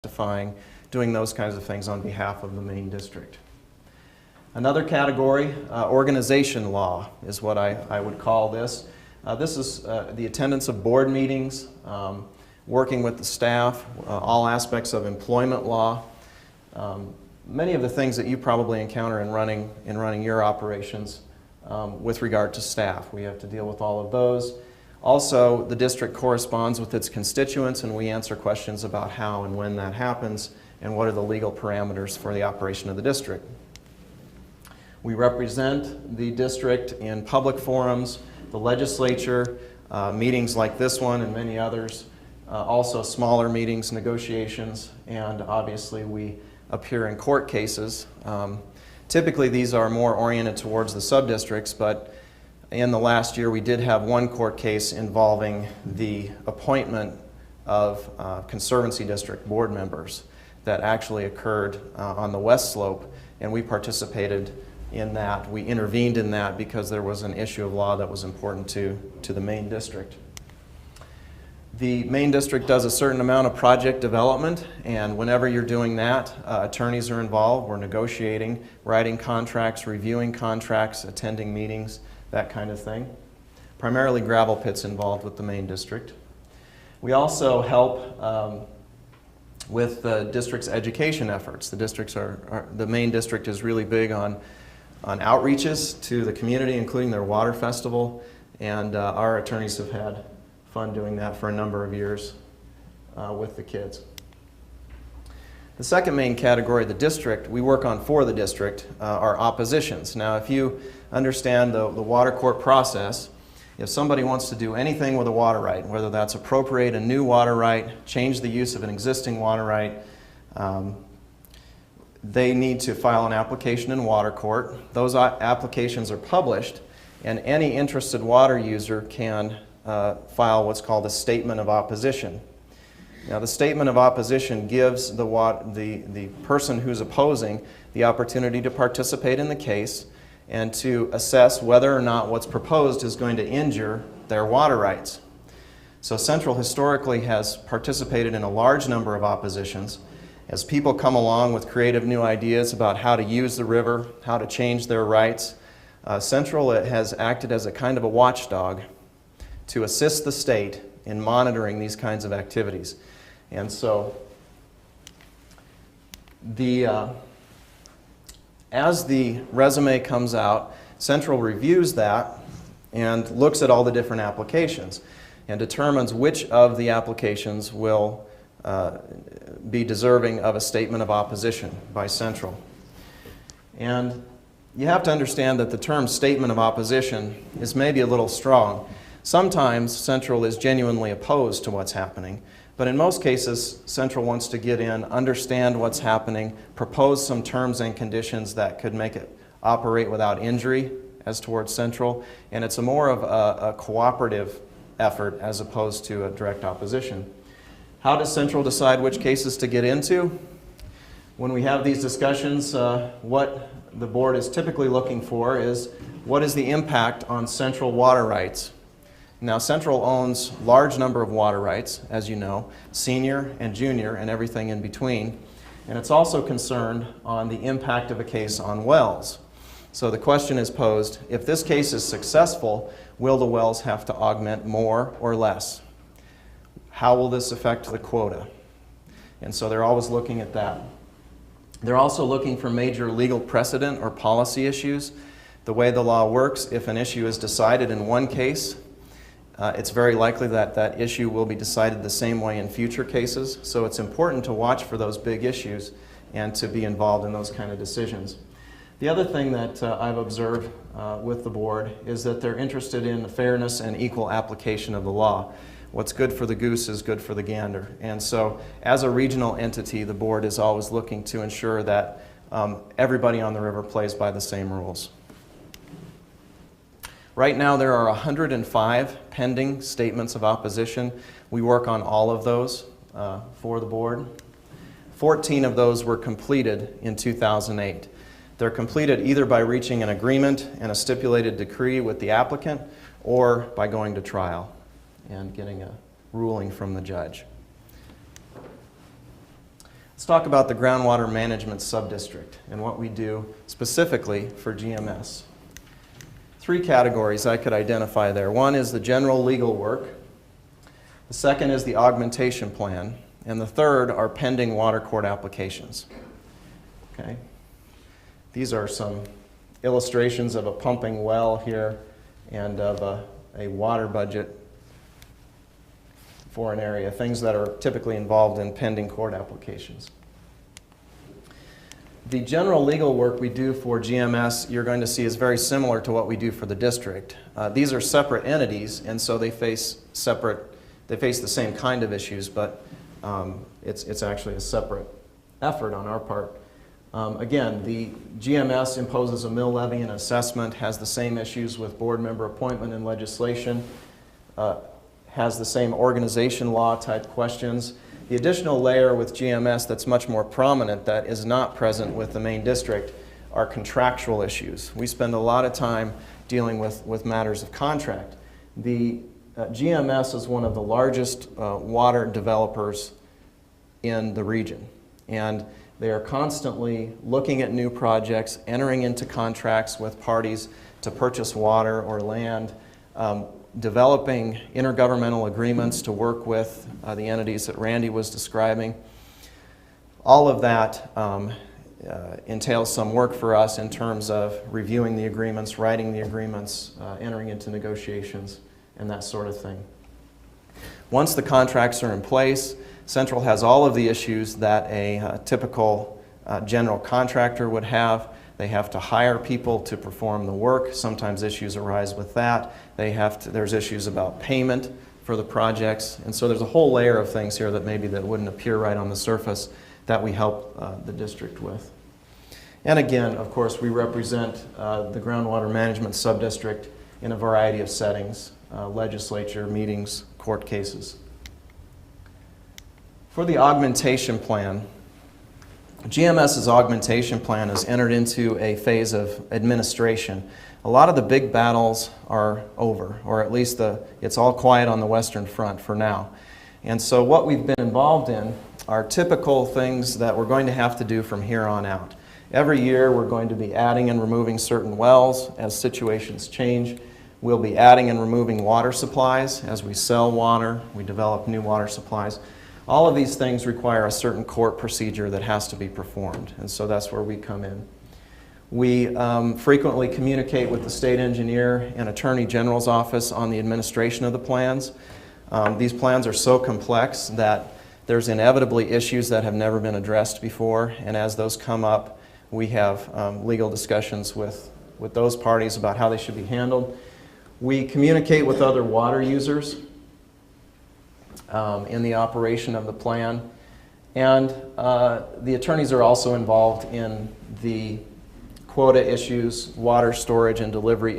testifying, doing those kinds of things on behalf of the Main District. Another category, organization law, is what I would call this. This is the attendance of board meetings, working with the staff, all aspects of employment law, many of the things that you probably encounter in running your operations with regard to staff. We have to deal with all of those. Also, the district corresponds with its constituents, and we answer questions about how and when that happens and what are the legal parameters for the operation of the district. We represent the district in public forums, the legislature, meetings like this one and many others, also smaller meetings, negotiations, and obviously we appear in court cases. Typically these are more oriented towards the sub-districts, but in the last year we did have one court case involving the appointment of Conservancy District board members that actually occurred on the West Slope, and we participated in that. We intervened in that because there was an issue of law that was important to the Main District. The Main District does a certain amount of project development, and whenever you're doing that, attorneys are involved. We're negotiating, writing contracts, reviewing contracts, attending meetings, that kind of thing. Primarily gravel pits involved with the Main District. We also help with the district's education efforts. The Main District is really big on outreaches to the community, including their water festival, and our attorneys have had fun doing that for a number of years with the kids. The second main category, the district, we work on for the district, are oppositions. Now, if you understand the water court process, if somebody wants to do anything with a water right, whether that's appropriate a new water right, change the use of an existing water right, they need to file an application in water court. Those applications are published, and any interested water user can file what's called a statement of opposition. Now, the statement of opposition gives the person who's opposing the opportunity to participate in the case and to assess whether or not what's proposed is going to injure their water rights. So Central historically has participated in a large number of oppositions. As people come along with creative new ideas about how to use the river, how to change their rights, Central has acted as a kind of a watchdog to assist the state in monitoring these kinds of activities. And so as the resume comes out, Central reviews that and looks at all the different applications and determines which of the applications will be deserving of a statement of opposition by Central. And you have to understand that the term statement of opposition is maybe a little strong. Sometimes Central is genuinely opposed to what's happening, but in most cases Central wants to get in, understand what's happening, propose some terms and conditions that could make it operate without injury as towards Central, and it's more of a cooperative effort as opposed to a direct opposition. How does Central decide which cases to get into? When we have these discussions, what the board is typically looking for is what is the impact on Central water rights. Now, Central owns a large number of water rights, as you know, senior and junior and everything in between. And it's also concerned on the impact of a case on wells. So the question is posed, if this case is successful, will the wells have to augment more or less? How will this affect the quota? And so they're always looking at that. They're also looking for major legal precedent or policy issues. The way the law works, if an issue is decided in one case, it's very likely that that issue will be decided the same way in future cases. So it's important to watch for those big issues and to be involved in those kind of decisions. The other thing that I've observed with the board is that they're interested in the fairness and equal application of the law. What's good for the goose is good for the gander. And so as a regional entity, the board is always looking to ensure that everybody on the river plays by the same rules. Right now there are 105 pending statements of opposition. We work on all of those for the board. 14 of those were completed in 2008. They're completed either by reaching an agreement and a stipulated decree with the applicant or by going to trial and getting a ruling from the judge. Let's talk about the groundwater management subdistrict and what we do specifically for GMS. Three categories I could identify there. One is the general legal work. The second is the augmentation plan. And the third are pending water court applications. Okay. These are some illustrations of a pumping well here and of a water budget for an area, things that are typically involved in pending court applications. The general legal work we do for GMS, you're going to see, is very similar to what we do for the district. These are separate entities, and so they face the same kind of issues, but it's actually a separate effort on our part. Again, the GMS imposes a mill levy and assessment, has the same issues with board member appointment and legislation, has the same organization law type questions. The additional layer with GMS that's much more prominent that is not present with the main district are contractual issues. We spend a lot of time dealing with matters of contract. The GMS is one of the largest water developers in the region, and they are constantly looking at new projects, entering into contracts with parties to purchase water or land, developing intergovernmental agreements to work with the entities that Randy was describing. All of that entails some work for us in terms of reviewing the agreements, writing the agreements, entering into negotiations, and that sort of thing. Once the contracts are in place, Central has all of the issues that a typical general contractor would have. They have to hire people to perform the work. Sometimes issues arise with that. There's issues about payment for the projects. And so there's a whole layer of things here that that wouldn't appear right on the surface that we help the district with. And again, of course, we represent the groundwater management subdistrict in a variety of settings, legislature, meetings, court cases. For the augmentation plan, GMS's augmentation plan has entered into a phase of administration. A lot of the big battles are over, or at least it's all quiet on the Western Front for now. And so what we've been involved in are typical things that we're going to have to do from here on out. Every year we're going to be adding and removing certain wells as situations change. We'll be adding and removing water supplies as we sell water, we develop new water supplies. All of these things require a certain court procedure that has to be performed, and so that's where we come in. We frequently communicate with the state engineer and attorney general's office on the administration of the plans. These plans are so complex that there's inevitably issues that have never been addressed before, and as those come up, we have legal discussions with those parties about how they should be handled. We communicate with other water users in the operation of the plan, and the attorneys are also involved in the quota issues, water storage and delivery